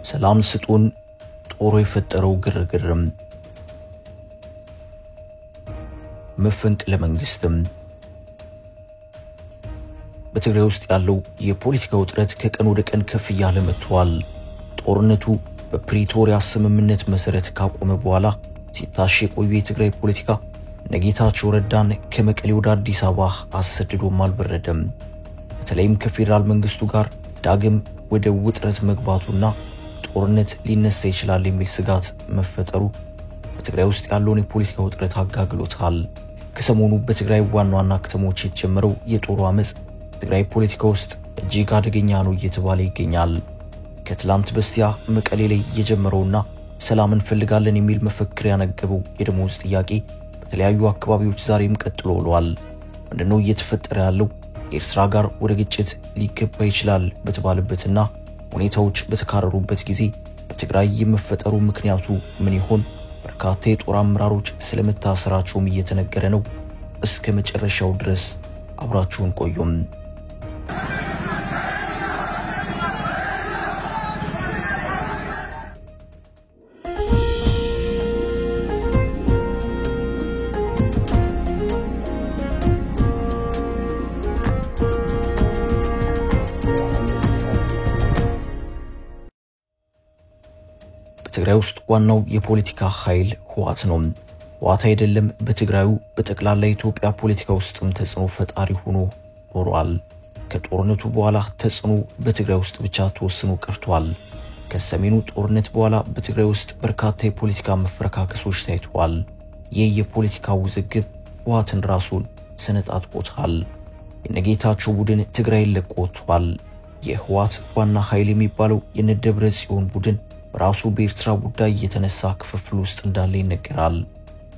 ሰላም ስጡን ጦሩ የፈጠረው ግርግርም መፈንቅለ መንግስትም በትግራይ ውስጥ ያለው የፖለቲካ ውጥረት ከቀን ወደ ቀን ከፍ ያለ መጥቷል። ጦርነቱ በፕሪቶሪያ ስምምነት መሰረት ካቆመ በኋላ ሲታሽ የቆየ የትግራይ ፖለቲካ ነጌታቸው ረዳን ከመቀሌ ወደ አዲስ አበባ አሰድዶም አልበረደም። በተለይም ከፌደራል መንግስቱ ጋር ዳግም ወደ ውጥረት መግባቱና ጦርነት ሊነሳ ይችላል የሚል ስጋት መፈጠሩ በትግራይ ውስጥ ያለውን የፖለቲካ ውጥረት አጋግሎታል። ከሰሞኑ በትግራይ ዋና ከተሞች የተጀመረው የጦሩ አመጽ ትግራይ ፖለቲካ ውስጥ እጅግ አደገኛ ነው እየተባለ ይገኛል። ከትላንት በስቲያ መቀሌ ላይ የጀመረውና ሰላም እንፈልጋለን የሚል መፈክር ያነገበው የደሞዝ ጥያቄ በተለያዩ አካባቢዎች ዛሬም ቀጥሎ ውሏል። ምንድነው እየተፈጠረ ያለው? ኤርትራ ጋር ወደ ግጭት ሊገባ ይችላል በተባለበትና ሁኔታዎች በተካረሩበት ጊዜ በትግራይ የመፈጠሩ ምክንያቱ ምን ይሆን? በርካታ የጦር አመራሮች ስለመታሰራቸውም እየተነገረ ነው። እስከ መጨረሻው ድረስ አብራችሁን ቆዩም። በትግራይ ውስጥ ዋናው የፖለቲካ ኃይል ህወሓት ነው። ህወሓት አይደለም በትግራዩ በጠቅላላ ኢትዮጵያ ፖለቲካ ውስጥም ተጽዕኖ ፈጣሪ ሆኖ ኖሯል። ከጦርነቱ በኋላ ተጽዕኖ በትግራይ ውስጥ ብቻ ተወስኖ ቀርቷል። ከሰሜኑ ጦርነት በኋላ በትግራይ ውስጥ በርካታ የፖለቲካ መፈረካከሶች ታይተዋል። ይህ የፖለቲካ ውዝግብ ህወሓትን ራሱን ሰነጣጥቆታል። የነጌታቸው ቡድን ትግራይን ለቆ ወጥቷል። የህወሓት ዋና ኃይል የሚባለው የደብረጽዮን ቡድን ራሱ በኤርትራ ጉዳይ የተነሳ ክፍፍል ውስጥ እንዳለ ይነገራል።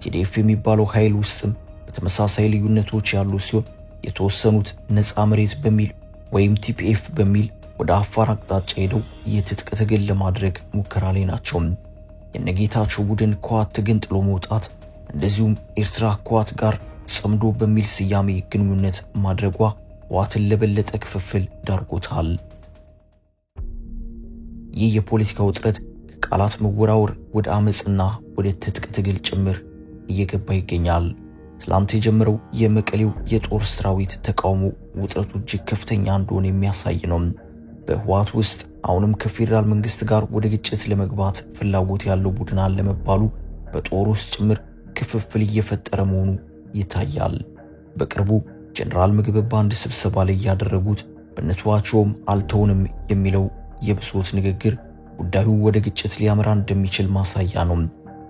ቲዲኤፍ የሚባለው ኃይል ውስጥም በተመሳሳይ ልዩነቶች ያሉ ሲሆን የተወሰኑት ነፃ መሬት በሚል ወይም ቲፒኤፍ በሚል ወደ አፋር አቅጣጫ ሄደው የትጥቅ ትግል ለማድረግ ሙከራ ላይ ናቸው። የነጌታቸው ቡድን ከህወሓት ተገንጥሎ መውጣት እንደዚሁም ኤርትራ ከህወሓት ጋር ጽምዶ በሚል ስያሜ ግንኙነት ማድረጓ ህወሓትን ለበለጠ ክፍፍል ዳርጎታል። ይህ የፖለቲካ ውጥረት ከቃላት መወራወር ወደ አመጽና ወደ ትጥቅ ትግል ጭምር እየገባ ይገኛል። ትላንት የጀመረው የመቀሌው የጦር ሰራዊት ተቃውሞ ውጥረቱ እጅግ ከፍተኛ እንደሆነ የሚያሳይ ነው። በህወሓት ውስጥ አሁንም ከፌደራል መንግስት ጋር ወደ ግጭት ለመግባት ፍላጎት ያለው ቡድን አለ መባሉ በጦር ውስጥ ጭምር ክፍፍል እየፈጠረ መሆኑ ይታያል። በቅርቡ ጀነራል ምግብ ባንድ ስብሰባ ላይ ያደረጉት በነቷቸውም አልተውንም የሚለው የብሶት ንግግር ጉዳዩ ወደ ግጭት ሊያመራ እንደሚችል ማሳያ ነው።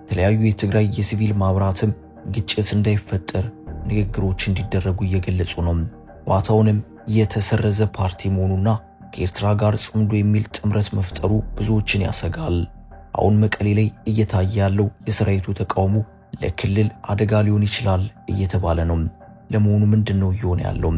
የተለያዩ የትግራይ የሲቪል ማብራትም ግጭት እንዳይፈጠር ንግግሮች እንዲደረጉ እየገለጹ ነው። ህወሓትም የተሰረዘ ፓርቲ መሆኑና ከኤርትራ ጋር ጽምዶ የሚል ጥምረት መፍጠሩ ብዙዎችን ያሰጋል። አሁን መቀሌ ላይ እየታየ ያለው የሰራዊቱ ተቃውሞ ለክልል አደጋ ሊሆን ይችላል እየተባለ ነው። ለመሆኑ ምንድነው እየሆነ ያለው?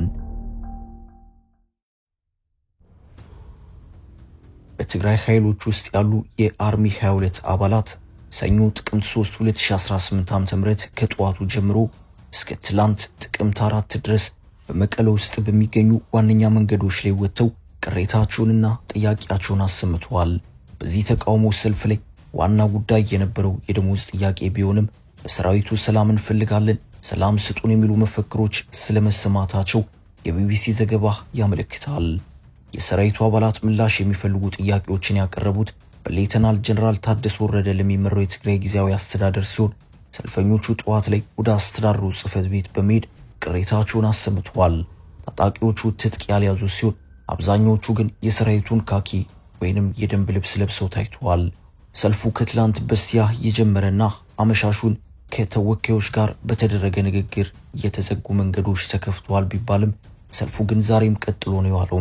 በትግራይ ኃይሎች ውስጥ ያሉ የአርሚ 22 አባላት ሰኞ ጥቅምት 3 2018 ዓ.ም ከጧቱ ጀምሮ እስከ ትላንት ጥቅምት 4 ድረስ በመቀሌ ውስጥ በሚገኙ ዋነኛ መንገዶች ላይ ወጥተው ቅሬታቸውንና ጥያቄያቸውን አሰምተዋል። በዚህ ተቃውሞ ሰልፍ ላይ ዋና ጉዳይ የነበረው የደሞዝ ጥያቄ ቢሆንም በሰራዊቱ ሰላም እንፈልጋለን፣ ሰላም ስጡን የሚሉ መፈክሮች ስለመሰማታቸው የቢቢሲ ዘገባ ያመለክታል። የሰራዊቱ አባላት ምላሽ የሚፈልጉ ጥያቄዎችን ያቀረቡት በሌተናል ጀነራል ታደሰ ወረደ ለሚመራው የትግራይ ጊዜያዊ አስተዳደር ሲሆን ሰልፈኞቹ ጠዋት ላይ ወደ አስተዳደሩ ጽሕፈት ቤት በመሄድ ቅሬታቸውን አሰምተዋል። ታጣቂዎቹ ትጥቅ ያልያዙ ሲሆን አብዛኞቹ ግን የሰራዊቱን ካኪ ወይንም የደንብ ልብስ ለብሰው ታይተዋል። ሰልፉ ከትላንት በስቲያ የጀመረና አመሻሹን ከተወካዮች ጋር በተደረገ ንግግር የተዘጉ መንገዶች ተከፍተዋል ቢባልም ሰልፉ ግን ዛሬም ቀጥሎ ነው ያለው።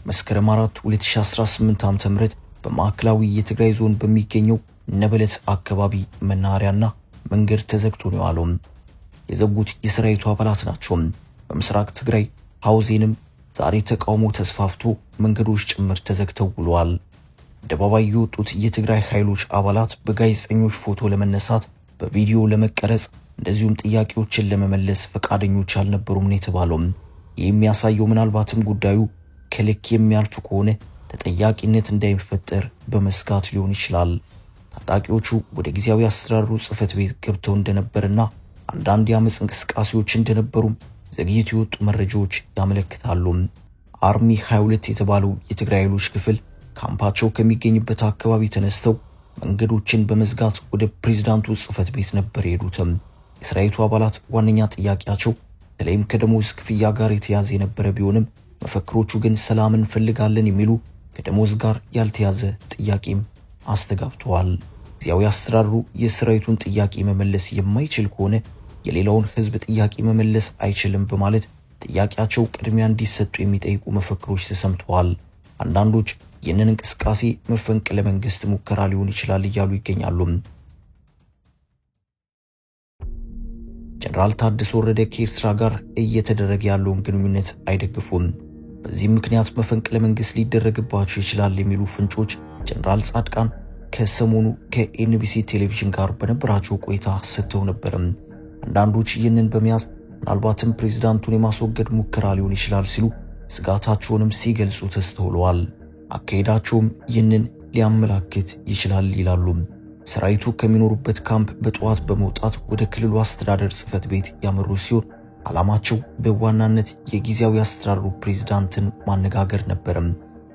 መስከረም 4 2018 ዓ.ም በማዕከላዊ የትግራይ ዞን በሚገኘው ነበለት አካባቢ መናኸሪያና መንገድ ተዘግቶ ነው ያለው። የዘጉት የሰራዊቱ አባላት ናቸው። በምስራቅ ትግራይ ሐውዜንም ዛሬ ተቃውሞ ተስፋፍቶ መንገዶች ጭምር ተዘግተው ውለዋል። አደባባይ የወጡት የትግራይ ኃይሎች አባላት በጋዜጠኞች ፎቶ ለመነሳት በቪዲዮ ለመቀረጽ እንደዚሁም ጥያቄዎችን ለመመለስ ፈቃደኞች አልነበሩም ነው የተባለው። የሚያሳየው ምናልባትም ጉዳዩ ከልክ የሚያልፍ ከሆነ ተጠያቂነት እንዳይፈጠር በመስጋት ሊሆን ይችላል። ታጣቂዎቹ ወደ ጊዜያዊ አስተዳደሩ ጽሕፈት ቤት ገብተው እንደነበርና አንዳንድ የአመጽ እንቅስቃሴዎች እንደነበሩም ዘግይቶ የወጡ መረጃዎች ያመለክታሉ። አርሚ 22 የተባለው የትግራይ ኃይሎች ክፍል ካምፓቸው ከሚገኝበት አካባቢ ተነስተው መንገዶችን በመዝጋት ወደ ፕሬዝዳንቱ ጽሕፈት ቤት ነበር የሄዱት። የሰራዊቱ አባላት ዋነኛ ጥያቄያቸው በተለይም ከደሞዝ ክፍያ ጋር የተያዘ የነበረ ቢሆንም መፈክሮቹ ግን ሰላምን እንፈልጋለን የሚሉ ከደሞዝ ጋር ያልተያዘ ጥያቄም አስተጋብተዋል። ጊዜያዊ አስተዳደሩ የሰራዊቱን ጥያቄ መመለስ የማይችል ከሆነ የሌላውን ህዝብ ጥያቄ መመለስ አይችልም በማለት ጥያቄያቸው ቅድሚያ እንዲሰጡ የሚጠይቁ መፈክሮች ተሰምተዋል። አንዳንዶች ይህንን እንቅስቃሴ መፈንቅለ መንግስት ሙከራ ሊሆን ይችላል እያሉ ይገኛሉ። ጀነራል ታደሰ ወረደ ከኤርትራ ጋር እየተደረገ ያለውን ግንኙነት አይደግፉም። በዚህ ምክንያት መፈንቅለ መንግስት ሊደረግባቸው ይችላል የሚሉ ፍንጮች ጀነራል ጻድቃን ከሰሞኑ ከኤንቢሲ ቴሌቪዥን ጋር በነበራቸው ቆይታ ሰጥተው ነበር። አንዳንዶች ይህንን በመያዝ ምናልባትም ፕሬዝዳንቱን የማስወገድ ሙከራ ሊሆን ይችላል ሲሉ ስጋታቸውንም ሲገልጹ ተስተውለዋል። አካሄዳቸውም ይህንን ሊያመላክት ይችላል ይላሉ። ሰራዊቱ ከሚኖሩበት ካምፕ በጠዋት በመውጣት ወደ ክልሉ አስተዳደር ጽሕፈት ቤት ያመሩ ሲሆን ዓላማቸው በዋናነት የጊዜያዊ አስተዳደሩ ፕሬዝዳንትን ማነጋገር ነበር።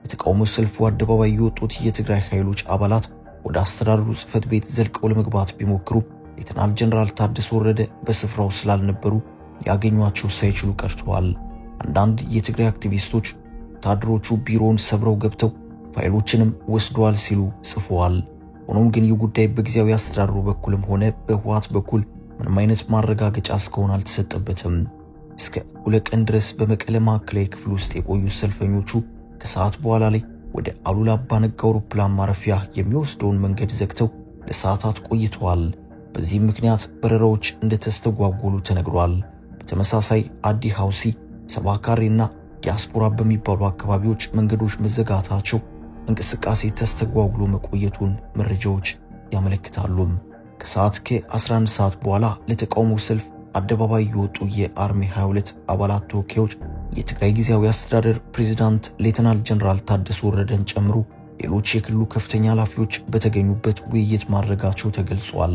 የተቃውሞ ሰልፉ አደባባይ የወጡት የትግራይ ኃይሎች አባላት ወደ አስተዳደሩ ጽሕፈት ቤት ዘልቀው ለመግባት ቢሞክሩ ሌተናል ጀነራል ታደሰ ወረደ በስፍራው ስላልነበሩ ሊያገኟቸው ሳይችሉ ቀርተዋል። አንዳንድ የትግራይ አክቲቪስቶች ወታደሮቹ ቢሮውን ሰብረው ገብተው ፋይሎችንም ወስደዋል ሲሉ ጽፈዋል። ሆኖም ግን ይህ ጉዳይ በጊዜያዊ አስተዳደሩ በኩልም ሆነ በህወሓት በኩል ምንም አይነት ማረጋገጫ እስካሁን አልተሰጠበትም። እስከ ሁለት ድረስ በመቀለ ማዕከላዊ ክፍል ውስጥ የቆዩ ሰልፈኞቹ ከሰዓት በኋላ ላይ ወደ አሉላ አባ ነጋ አውሮፕላን ማረፊያ የሚወስደውን መንገድ ዘግተው ለሰዓታት ቆይተዋል። በዚህ ምክንያት በረራዎች እንደተስተጓጎሉ ተነግሯል። በተመሳሳይ አዲ ሃውሲ፣ ሰባካሪና ዲያስፖራ በሚባሉ አካባቢዎች መንገዶች መዘጋታቸው እንቅስቃሴ ተስተጓጉሎ መቆየቱን መረጃዎች ያመለክታሉ። ከሰዓት ከ11 ሰዓት በኋላ ለተቃውሞ ሰልፍ አደባባይ የወጡ የአርሚ 22 አባላት ተወካዮች የትግራይ ጊዜያዊ አስተዳደር ፕሬዝዳንት ሌተናል ጀነራል ታደሰ ወረደን ጨምሮ ሌሎች የክልሉ ከፍተኛ ኃላፊዎች በተገኙበት ውይይት ማድረጋቸው ተገልጿል።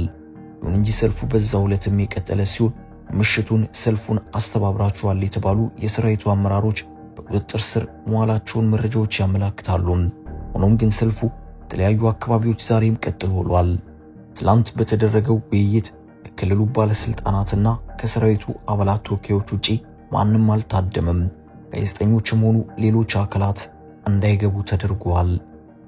ይሁን እንጂ ሰልፉ በዛው ዕለትም የቀጠለ ሲሆን ምሽቱን ሰልፉን አስተባብራቸዋል የተባሉ የሰራዊቱ አመራሮች በቁጥጥር ስር መዋላቸውን መረጃዎች ያመለክታሉ። ሆኖም ግን ሰልፉ በተለያዩ አካባቢዎች ዛሬም ቀጥሎ ውሏል። ትላንት በተደረገው ውይይት ከክልሉ ባለስልጣናትና ከሰራዊቱ አባላት ተወካዮች ውጪ ማንም አልታደመም። ጋዜጠኞችም ሆኑ ሌሎች አካላት እንዳይገቡ ተደርጓል።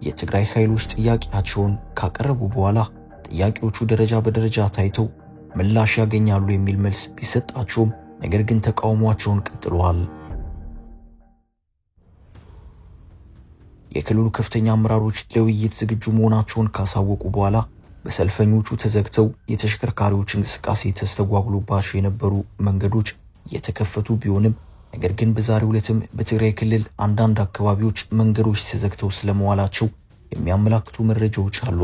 የትግራይ ኃይሎች ጥያቄያቸውን ካቀረቡ በኋላ ጥያቄዎቹ ደረጃ በደረጃ ታይተው ምላሽ ያገኛሉ የሚል መልስ ቢሰጣቸውም ነገር ግን ተቃውሟቸውን ቀጥለዋል። የክልሉ ከፍተኛ አመራሮች ለውይይት ዝግጁ መሆናቸውን ካሳወቁ በኋላ በሰልፈኞቹ ተዘግተው የተሽከርካሪዎች እንቅስቃሴ ተስተጓጉሎባቸው የነበሩ መንገዶች የተከፈቱ ቢሆንም ነገር ግን በዛሬው ዕለትም በትግራይ ክልል አንዳንድ አካባቢዎች መንገዶች ተዘግተው ስለመዋላቸው የሚያመላክቱ መረጃዎች አሉ።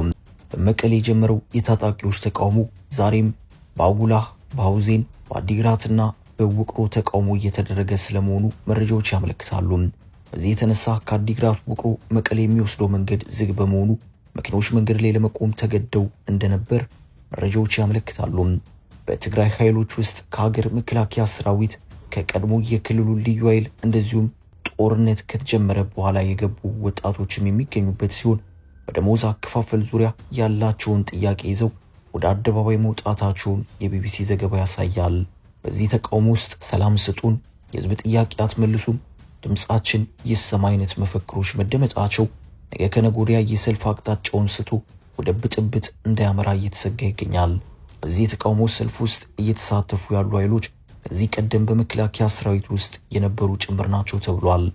በመቀሌ የጀመረው የታጣቂዎች ተቃውሞ ዛሬም በአጉላህ፣ በሐውዜን፣ በአዲግራትና በውቅሮ ተቃውሞ እየተደረገ ስለመሆኑ መረጃዎች ያመለክታሉ። በዚህ የተነሳ ከአዲግራት ውቅሮ መቀሌ የሚወስደው መንገድ ዝግ በመሆኑ መኪኖች መንገድ ላይ ለመቆም ተገደው እንደነበር መረጃዎች ያመለክታሉ። በትግራይ ኃይሎች ውስጥ ከሀገር መከላከያ ሰራዊት ከቀድሞ የክልሉ ልዩ ኃይል እንደዚሁም ጦርነት ከተጀመረ በኋላ የገቡ ወጣቶችም የሚገኙበት ሲሆን በደሞዝ አከፋፈል ዙሪያ ያላቸውን ጥያቄ ይዘው ወደ አደባባይ መውጣታቸውን የቢቢሲ ዘገባ ያሳያል። በዚህ ተቃውሞ ውስጥ ሰላም ስጡን፣ የህዝብ ጥያቄ አትመልሱም፣ ድምጻችን ይሰማ አይነት መፈክሮች መደመጣቸው ነገ ከነገ ወዲያ የሰልፍ አቅጣጫውን ስቶ ወደ ብጥብጥ እንዳያመራ እየተሰጋ ይገኛል። በዚህ የተቃውሞ ሰልፍ ውስጥ እየተሳተፉ ያሉ ኃይሎች ከዚህ ቀደም በመከላከያ ሰራዊት ውስጥ የነበሩ ጭምር ናቸው ተብሏል።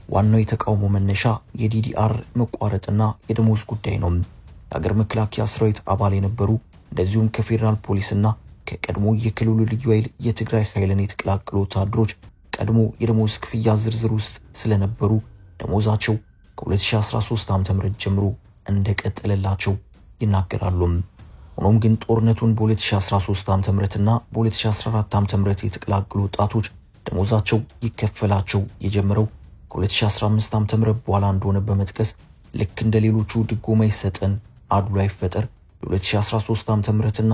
ዋናው የተቃውሞ መነሻ የዲዲአር መቋረጥና የደሞዝ ጉዳይ ነው። የሀገር መከላከያ ሰራዊት አባል የነበሩ እንደዚሁም ከፌደራል ፖሊስና ከቀድሞ የክልሉ ልዩ ኃይል የትግራይ ኃይልን የተቀላቀሉ ወታደሮች ቀድሞ የደሞዝ ክፍያ ዝርዝር ውስጥ ስለነበሩ ደሞዛቸው ከ2013 ዓ.ም ጀምሮ እንደቀጠለላቸው ይናገራሉ። ሆኖም ግን ጦርነቱን በ2013 ዓ.ም እና በ2014 ዓ.ም የተቀላቀሉ ወጣቶች ደሞዛቸው ይከፈላቸው የጀመረው ከ2015 ዓ.ም በኋላ እንደሆነ በመጥቀስ ልክ እንደ ሌሎቹ ድጎማ ይሰጠን አድሎ አይፈጠር ለ2013 ዓ.ም እና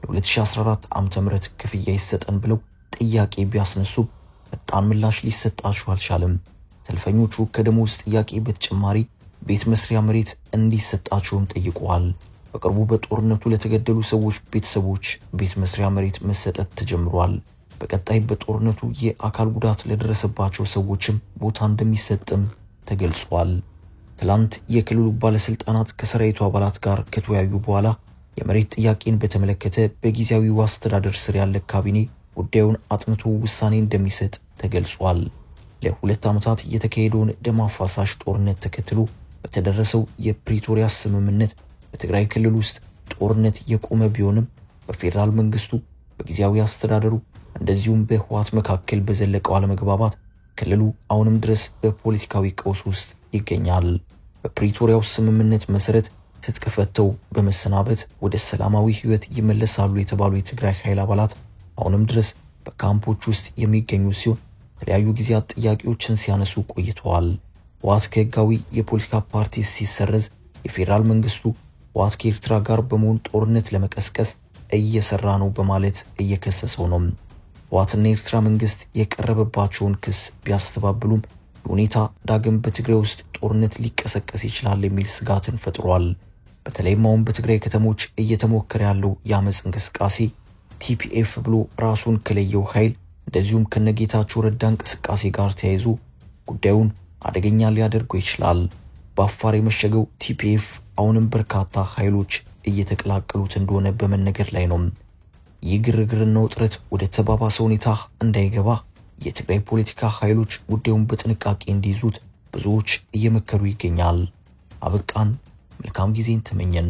ለ2014 ዓ.ም ክፍያ ይሰጠን ብለው ጥያቄ ቢያስነሱ ፈጣን ምላሽ ሊሰጣቸው አልቻለም። ሰልፈኞቹ ከደሞዝ ጥያቄ በተጨማሪ ቤት መስሪያ መሬት እንዲሰጣቸውም ጠይቀዋል። በቅርቡ በጦርነቱ ለተገደሉ ሰዎች ቤተሰቦች ቤት መስሪያ መሬት መሰጠት ተጀምሯል። በቀጣይ በጦርነቱ የአካል ጉዳት ለደረሰባቸው ሰዎችም ቦታ እንደሚሰጥም ተገልጿል። ትላንት የክልሉ ባለስልጣናት ከሰራዊቱ አባላት ጋር ከተወያዩ በኋላ የመሬት ጥያቄን በተመለከተ በጊዜያዊ አስተዳደር ስር ያለ ካቢኔ ጉዳዩን አጥንቶ ውሳኔ እንደሚሰጥ ተገልጿል። ለሁለት ዓመታት የተካሄደውን ደም አፋሳሽ ጦርነት ተከትሎ በተደረሰው የፕሪቶሪያ ስምምነት በትግራይ ክልል ውስጥ ጦርነት የቆመ ቢሆንም በፌደራል መንግስቱ በጊዜያዊ አስተዳደሩ እንደዚሁም በህወሓት መካከል በዘለቀው አለመግባባት ክልሉ አሁንም ድረስ በፖለቲካዊ ቀውስ ውስጥ ይገኛል። በፕሪቶሪያው ስምምነት መሰረት ትጥቅ ፈተው በመሰናበት ወደ ሰላማዊ ህይወት ይመለሳሉ የተባሉ የትግራይ ኃይል አባላት አሁንም ድረስ በካምፖች ውስጥ የሚገኙ ሲሆን የተለያዩ ጊዜያት ጥያቄዎችን ሲያነሱ ቆይተዋል። ህወሓት ከህጋዊ የፖለቲካ ፓርቲ ሲሰረዝ የፌደራል መንግስቱ ህወሓት ከኤርትራ ጋር በመሆን ጦርነት ለመቀስቀስ እየሰራ ነው በማለት እየከሰሰው ነው። ህወሓትና የኤርትራ መንግስት የቀረበባቸውን ክስ ቢያስተባብሉም ሁኔታ ዳግም በትግራይ ውስጥ ጦርነት ሊቀሰቀስ ይችላል የሚል ስጋትን ፈጥሯል። በተለይም አሁን በትግራይ ከተሞች እየተሞከረ ያለው የአመጽ እንቅስቃሴ ቲፒኤፍ ብሎ ራሱን ከለየው ኃይል እንደዚሁም ከነጌታቸው ረዳ እንቅስቃሴ ጋር ተያይዞ ጉዳዩን አደገኛ ሊያደርገው ይችላል። በአፋር የመሸገው ቲፒኤፍ አሁንም በርካታ ኃይሎች እየተቀላቀሉት እንደሆነ በመነገር ላይ ነው። ይህ ግርግርና ውጥረት ወደ ተባባሰ ሁኔታ እንዳይገባ የትግራይ ፖለቲካ ኃይሎች ጉዳዩን በጥንቃቄ እንዲይዙት ብዙዎች እየመከሩ ይገኛል። አበቃን። መልካም ጊዜን ተመኘን።